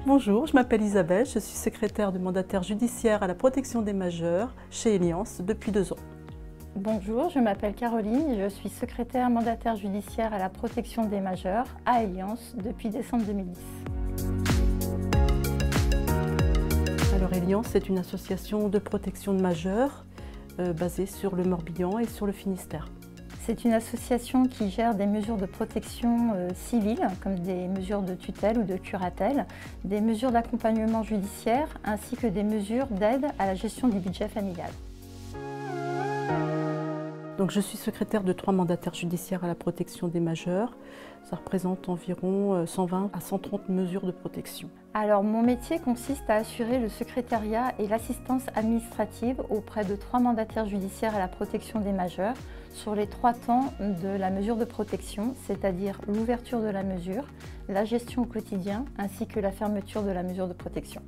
Bonjour, je m'appelle Isabelle, je suis secrétaire de mandataire judiciaire à la protection des majeurs chez Eliance depuis 2 ans. Bonjour, je m'appelle Caroline, je suis secrétaire mandataire judiciaire à la protection des majeurs à Eliance depuis décembre 2010. Alors Eliance, c'est une association de protection de majeurs basée sur le Morbihan et sur le Finistère. C'est une association qui gère des mesures de protection civile, comme des mesures de tutelle ou de curatelle, des mesures d'accompagnement judiciaire, ainsi que des mesures d'aide à la gestion du budget familial. Donc je suis secrétaire de 3 mandataires judiciaires à la protection des majeurs. Ça représente environ 120 à 130 mesures de protection. Alors mon métier consiste à assurer le secrétariat et l'assistance administrative auprès de 3 mandataires judiciaires à la protection des majeurs sur les 3 temps de la mesure de protection, c'est-à-dire l'ouverture de la mesure, la gestion au quotidien ainsi que la fermeture de la mesure de protection.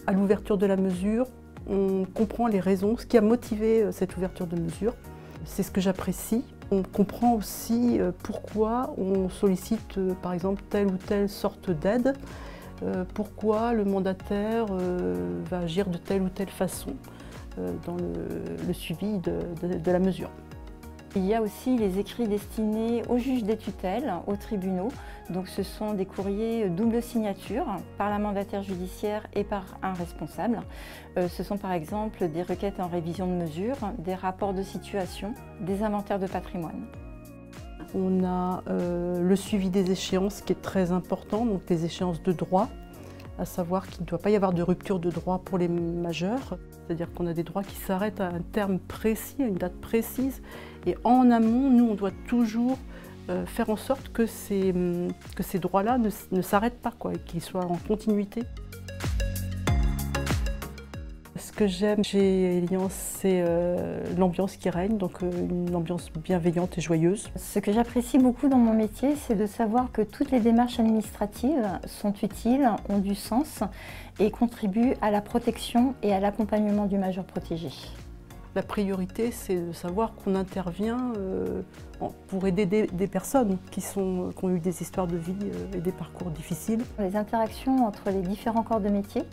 À l'ouverture de la mesure, on comprend les raisons, ce qui a motivé cette ouverture de mesure. C'est ce que j'apprécie. On comprend aussi pourquoi on sollicite par exemple telle ou telle sorte d'aide, pourquoi le mandataire va agir de telle ou telle façon dans le suivi de la mesure. Il y a aussi les écrits destinés aux juges des tutelles, aux tribunaux. Donc ce sont des courriers double signature par la mandataire judiciaire et par un responsable. Ce sont par exemple des requêtes en révision de mesure, des rapports de situation, des inventaires de patrimoine. On a le suivi des échéances qui est très important, donc les échéances de droit, à savoir qu'il ne doit pas y avoir de rupture de droit pour les majeurs. C'est-à-dire qu'on a des droits qui s'arrêtent à un terme précis, à une date précise. Et en amont, nous, on doit toujours faire en sorte que ces droits-là ne s'arrêtent pas, et qu'ils soient en continuité. Ce que j'aime chez Eliance, c'est l'ambiance qui règne, donc une ambiance bienveillante et joyeuse. Ce que j'apprécie beaucoup dans mon métier, c'est de savoir que toutes les démarches administratives sont utiles, ont du sens et contribuent à la protection et à l'accompagnement du majeur protégé. La priorité, c'est de savoir qu'on intervient pour aider des personnes qui ont eu des histoires de vie et des parcours difficiles. Les interactions entre les différents corps de métier,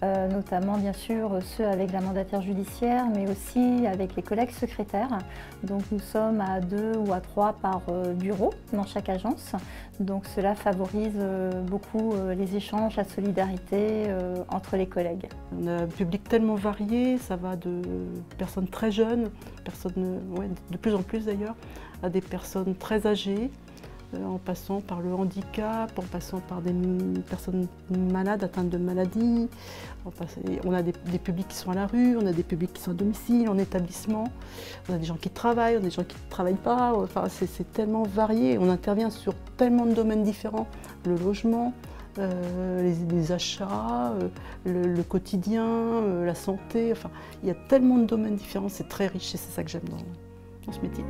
notamment bien sûr ceux avec la mandataire judiciaire, mais aussi avec les collègues secrétaires. Donc nous sommes à 2 ou à 3 par bureau dans chaque agence. Donc cela favorise beaucoup les échanges, la solidarité entre les collègues. On a un public tellement varié, ça va de personnes très jeunes, de plus en plus d'ailleurs, à des personnes très âgées, en passant par le handicap, en passant par des personnes malades, atteintes de maladies. On a des publics qui sont à la rue, on a des publics qui sont à domicile, en établissement. On a des gens qui travaillent, on a des gens qui ne travaillent pas. Enfin, c'est tellement varié, on intervient sur tellement de domaines différents. Le logement, les achats, le quotidien, la santé. Enfin, il y a tellement de domaines différents, c'est très riche et c'est ça que j'aime dans ce métier.